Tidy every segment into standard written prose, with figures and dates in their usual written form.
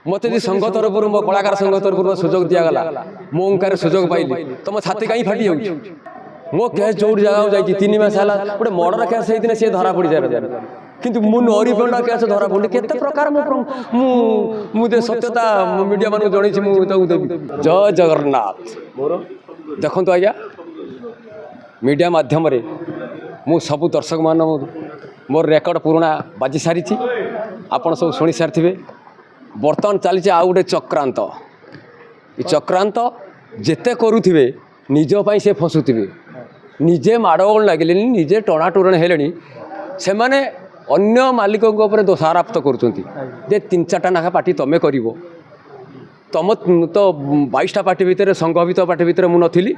मत संघ तरफ मो कलाकार संघ तरफ सुजोग दिगला मो ओंकार सुजोग पाइली तुम छाती कहीं फाटी जाऊँ मो केस जो जगह जाइए 3 मास है गोटे मर्डर केस होती सी धरा पड़ जाए किंतु मु नरी पंडा केस धरा पड़े केते प्रकार मुझे सत्यता मीडिया मान जन देवी जय जगन्नाथ देखु आज्ञा मीडिया माध्यम मु सबू दर्शक मान मोर रेकर्ड पुराणा बाजी सारी आपड़ सब शुणी सारी बर्तमान चली आउ गोटे चक्रांत चक्रांत जेते करुवे निजपाई से फसुवे निजे माड़गोल लगे निजे टणाटुरण है से मैंने अन्य मालिकों दोषारोप करुँच 3-4टा नाखा पार्टी तुम्हें कर तुम तो 22टा पार्टी भितर संघवित पार्टी भितर मु नी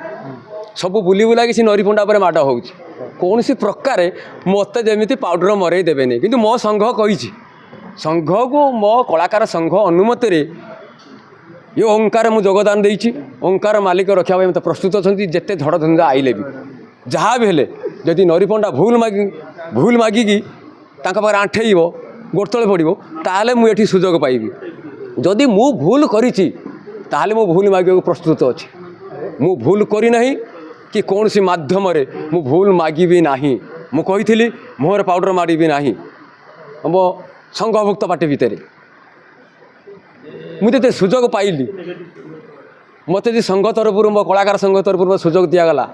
सब बुली बुला कि नरी पंडा पर माड़ हो कौन सी प्रकार मत जमी पाउडर मरई देवेनि कि मो संघ कही संघ को मो कलाकार संघ अनुमति ये ओंकार मु योगदान देती ओंकार मालिक रखा मत प्रस्तुत अच्छा जिते झड़ धंदा आइले भी जहाँ भी हेले जदि नरी पंडा भूल मागिकी पाखे आंठेब गोड़तले पड़ो ताले मुझे सुजोग पाइबी जदि मु भूल करी ताले मु भूल मागे प्रस्तुत अच्छी मु भूल करना कि कौन सी माध्यम मु भूल मागिबी नाही मु कही मुहर पाउडर मारिबी नाही मो संघभुक्त पार्टी भितर मुझे सुजोग पाइली मत संघ तरफ मो कलाकार संघ तरफ सुजोग दिगला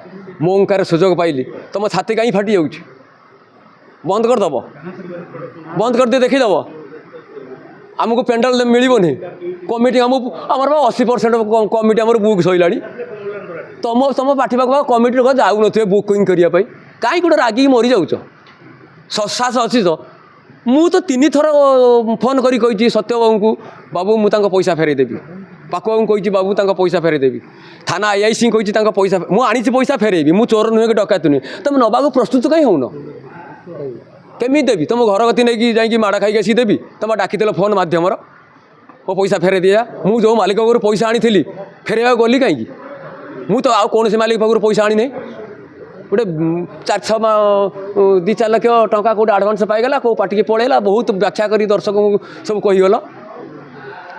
मो ओंकार सुजोग पाइली तुम छाती कहीं फाटी जाऊँ बंद करदेव बंद कर दे देखीदेव आमको पेंडाल मिलनी कमिटी आमर 80% कमिटी आम बुक सैला तुम तुम पार्टी पाख कमिटी लोग जाऊन बुकिंग करने कहीं गोटे रागिक मरी जाऊच ससास अच्छी तो मु तो 3 थर फोन करी सत्य बाबू को बाबू मुझे पैसा फेरदेवी पाकु बाबू कही बाबू पैसा फेरदेवी थाना आईआईसी कही पैसा मुझे पैसा फेरबी मु चोर नुहे कि डकायत नुहे तुम नवा प्रस्तुत कहीं होन केमी देवी तुम घर गति नहीं जाकि माड़ खाई आसी देवी तुम डाकी फोन माध्यम मो पैसा फेरे दिया मुझे जो मालिक पाखर पैसा आनी फेरवा गली कहीं मु तो आउ कौन मालिक पाखर पैसा आनी नहीं गोटे 4-2-4 लाख टंका कौट आडभांस पाईगला कौ पार्टी पलैला बहुत व्याख्या कर दर्शक सब कहीगल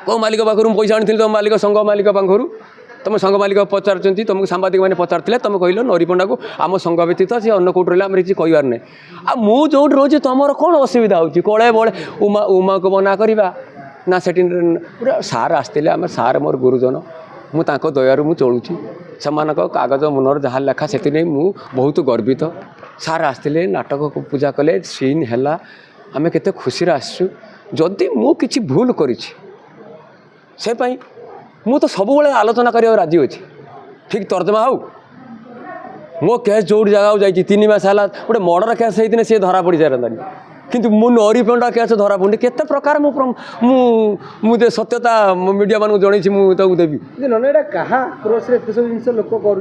कौ मालिक पाखर पैसा आनी तुम मालिक संघ मालिक पाखर तुम संघ मालिक पचार तुमको सांबादिक मैंने पचारे तुम कहल नरी पंडा को आम संघ व्यतीत सी अन्न कौट रहा किसी कहबार ना जो रोचे तुम कौन असुविधा हो कले बड़े उमा को मना करवा ना से सार आसते आम सार मोर गुरुजन मुझे दयारू मु चलुची से कागज मुनर जहाँ लेखा से मु बहुत गर्वित सार आसते नाटक पूजा कले सीन है आम केते खुशी आसु जदि मु किसी भूल करी से मु तो सब आलोचना कर राजी अच्छी ठीक तर्जमा हो मो केस जो जगह जाइए 3 मास है गोटे मर्डर केस होती सी धरा पड़ जाए किंतु मु नरी पंडा केस धरा पड़े केते प्रकार मुझे सत्यता मीडिया मान जन देवी ना क्या क्रॉस एत सब जिन लोक कर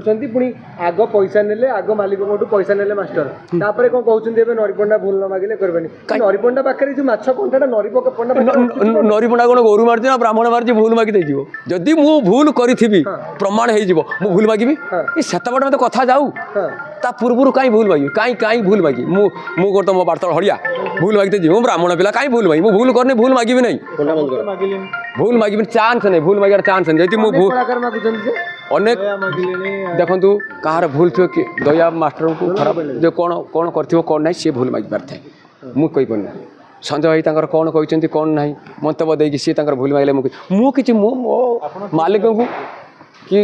आग पैसा ने आग मालिक पैसा ने मास्टर तापर कौन कहते नरी पंडा भूल न मागिले करें नरी पंडा पाखे जो माछ कंठाटा नरी पंडा नरी पंडा कौन गोरु मार्च ना ब्राह्मण मार्च भूल मागी देव जदि मु भूल करी प्रमाण हो भूल मागिबी सेत बटे मत कथा जाऊ ता पूर्व कहीं भूल मागी कहीं भूल मागी मु गोटे मो बार्ता हड़िया भूल मागते जी ब्राह्मण पिला कहीं भूल मागी भूल करने भूल मागिबी नहीं भूल मागिबी चांस नहीं भूल मागिबार चांस नहीं जदि भूल अनेक देखु कहार भूल थो कि दया मास्टर को खराब जो कौन कौन कर कौन ना सी भूल मागिबार थाए मुझे पारना संजय भाई तर कौन कहते कौन ना मंतव्य देकी सी भूल मागे मुझे मो मालिक को कि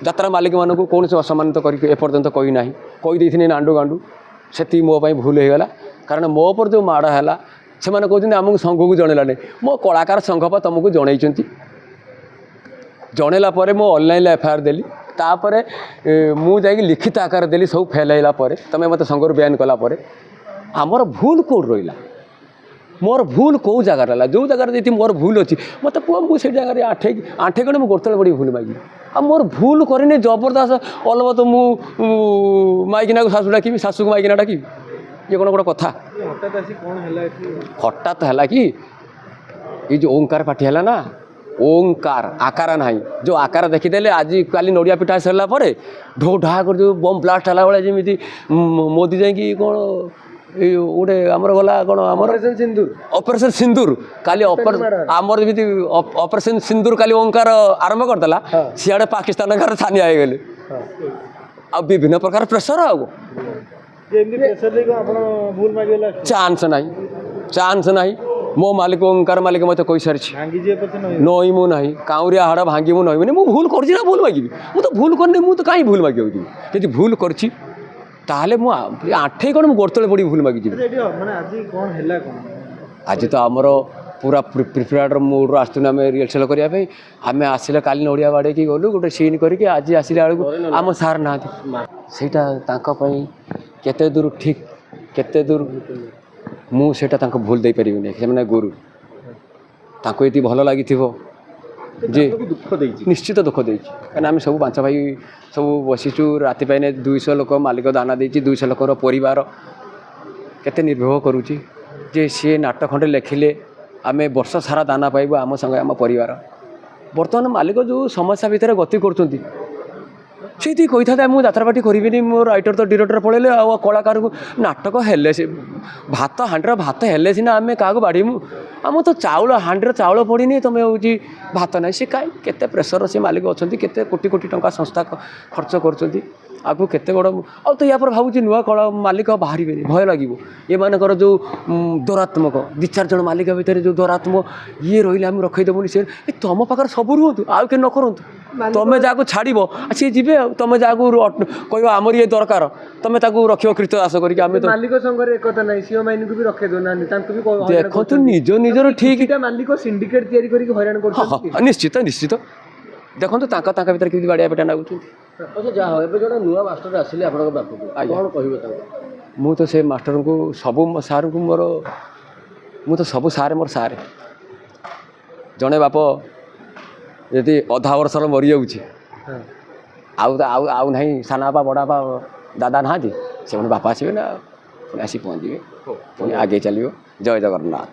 यात्रा मालिक मानक कौन से असम्मानित करपर्यंत कही ना कहीदे नांडू गांडू से मो भूल होगा कारण मो पर जो माड़ है से कहते आमको संघ को जनला नहीं मो कलाकार संघ पर तुमको जनई जनला मो ऑनलाइन एफआईआर देली तापर मुझे लिखित आकार देली सब फेल होगा तुम मत संघ बैन कलापर आमर भूल कौट रहा मोर भूल कौ जगार है जो जगार मोर भूल अच्छी मत पुआ मुझे जगह आठे गणे गोड़तले पड़ी भूल मागी आ मोर भूल करनी जबरदस्त अलबत मु माइकिना को शाशु डाकि शाशु को माइकिना डाकि ये कौन गोटे कथा हठात है कि ये जो ओंकार पार्टी है ना ओंकार आकार ना जो आकार देखीदे आज काली नड़िया पिठा सरला ढो ढा कर जो बम ब्लास्ट है बेले जमी मोदी जाकि कौन ଏଇ ଗୋଟେ ଆମର ଗଲା କ'ଣ ଆମର ଅପରେସନ ସିନ୍ଦୁର ଅପରେସନ ସିନ୍ଦୁର କାଲି ଆମର ଯେମିତି ଅପରେସନ ସିନ୍ଦୁର କାଲି ଓଙ୍କାର ଆରମ୍ଭ କରିଦେଲା ସିଆଡ଼େ ପାକିସ୍ତାନ ଘର ଛାନିଆ ହେଇଗଲେ ଆଉ ବିଭିନ୍ନ ପ୍ରକାର ପ୍ରେସର ଆଉ ଚାନ୍ସ ନାହିଁ ମୋ ମାଲିକ ଓଙ୍କାର ମାଲିକ ମୋତେ କହିସାରିଛି ନଈ ମୁଁ ନାହିଁ କାଉଁରିଆ ହାଡ଼ ଭାଙ୍ଗି ମୁଁ ନଈବିନି ମୁଁ ଭୁଲ କରୁଛି ନା ଭୁଲ ମାଗିବି ମୁଁ ତ ଭୁଲ କରିନି ମୁଁ ତ କାହିଁ ଭୁଲ ମାଗିବାକୁ ଯିବି ଯଦି ଭୁଲ କରିଛି ତାହେଲେ ମୁଁ ଆଣ୍ଠେଇ କ'ଣ ମୁଁ ଗୋଡ଼ ତଳେ ପଡ଼ି ଭୁଲ ମାଗିଯିବି ଆଜି ତ ଆମର ପୁରା ପ୍ରିପେୟାର୍ଡ ମୁଡ଼୍ରୁ ଆସୁଥିଲୁ ଆମେ ରିହର୍ସାଲ୍ କରିବା ପାଇଁ ଆମେ ଆସିଲେ କାଲି ନଡ଼ିଆ ବାଡ଼େଇକି ଗଲୁ ଗୋଟେ ସିନ୍ କରିକି ଆଜି ଆସିଲା ବେଳକୁ ଆମ ସାର୍ ନାହାନ୍ତି ସେଇଟା ତାଙ୍କ ପାଇଁ କେତେ ଦୂର ଠିକ୍ କେତେ ଦୂର ମୁଁ ସେଇଟା ତାଙ୍କୁ ଭୁଲ ଦେଇପାରିବିନି ସେମାନେ ଗୁରୁ ତାଙ୍କୁ ଏଠି ଭଲ ଲାଗିଥିବ ଯେ ନିଶ୍ଚିତ ଦୁଃଖ ଦେଇଛି କାହିଁକିନା ଆମେ ସବୁ ପାଞ୍ଚ ଭାଇ ସବୁ ବସିଛୁ ରାତି ପାଇନେ 200 ଲୋକ ମାଲିକ ଦାନା ଦେଇଛି 200 ଲୋକର ପରିବାର କେତେ ନିର୍ଭର କରୁଛି ଯେ ସିଏ ନାଟ ଖଣ୍ଡେ ଲେଖିଲେ ଆମେ ବର୍ଷ ସାରା ଦାନା ପାଇବୁ ଆମ ସାଙ୍ଗେ ଆମ ପରିବାର ବର୍ତ୍ତମାନ ମାଲିକ ଯେଉଁ ସମସ୍ୟା ଭିତରେ ଗତି କରୁଛନ୍ତି ସେଇଠି କହିଥାନ୍ତେ ମୁଁ ଯାତ୍ରାପାଟି କରିବିନି ମୋ ରାଇଟର ତ ଡିରେକ୍ଟର ପଳେଇଲେ ଆଉ କଳାକାରକୁ ନାଟକ ହେଲେ ସେ ଭାତ ହାଣ୍ଡିର ଭାତ ହେଲେ ସିନା ଆମେ କାହାକୁ ବାଡ଼ିମୁ ଆମର ତ ଚାଉଳ ହାଣ୍ଡିର ଚାଉଳ ପଡ଼ିନି ତୁମେ ହେଉଛି ଭାତ ନାହିଁ ସେ କାହିଁ କେତେ ପ୍ରେସର ସେ ମାଲିକ ଅଛନ୍ତି କେତେ କୋଟି କୋଟି ଟଙ୍କା ସଂସ୍ଥା ଖର୍ଚ୍ଚ କରୁଛନ୍ତି ଆଗକୁ କେତେ ବଡ଼ ଆଉ ତ ୟା ପରେ ଭାବୁଛି ନୂଆ କଳା ମାଲିକ ବାହାରିବେନି ଭୟ ଲାଗିବ ଏମାନଙ୍କର ଯେଉଁ ଦୌରାତ୍ମକ 2-4 ଜଣ ମାଲିକ ଭିତରେ ଯେଉଁ ଦୌରାତ୍ମକ ଇଏ ରହିଲେ ଆମେ ରଖେଇଦେବୁନି ସେ ତୁମ ପାଖରେ ସବୁ ରୁହନ୍ତୁ ଆଉ କେହି ନ କରନ୍ତୁ ତମେ ଯାହାକୁ ଛାଡ଼ିବ ସିଏ ଯିବେ ଆଉ ତମେ ଯାହାକୁ କହିବ ଆମର ଇଏ ଦରକାର ତମେ ତାକୁ ରଖିବ କୀର୍ତ୍ତ ଦାସ କରିକି ଆମେ ତ ମାଲିକ ସଂଘରେ ଏକତା ନାହିଁ ସିଓ ମାଇନକୁ ବି ରଖେଇ ଦେଉନାହାନ୍ତି ତାଙ୍କୁ ବି ଦେଖନ୍ତୁ ନିଜର ଠିକ୍ ମାଲିକ ସିଣ୍ଡିକେଟ୍ ତିଆରି କରିକି ହଇରାଣ କରୁଛନ୍ତି ନିଶ୍ଚିତ ଦେଖନ୍ତୁ ତାଙ୍କ ଭିତରେ କେମିତି ବାଡ଼ିଆ ପିଟା ନାଗୁଛନ୍ତି ଯାହା ହଉ ଏବେ ଜଣେ ନୂଆ ମାଷ୍ଟର ଆସିଲେ ଆପଣଙ୍କ ପାଖକୁ କ'ଣ କହିବେ ତାଙ୍କୁ ମୁଁ ତ ସେ ମାଷ୍ଟରଙ୍କୁ ସବୁ ସାର୍ଙ୍କୁ ମୁଁ ତ ସବୁ ସାର୍ ମୋର ସାର୍ ଜଣେ ବାପ ଯଦି ଅଧା ବର୍ଷର ମରିଯାଉଛି ଆଉ ନାହିଁ ସାନ ବାପା ବଡ଼ ବାପା ଦାଦା ନାହାନ୍ତି ସେମାନେ ବାପା ଆସିବେ ନା ପୁଣି ଆସି ପହଞ୍ଚିବେ ପୁଣି ଆଗେଇ ଚାଲିବ ଜୟ ଜଗନ୍ନାଥ।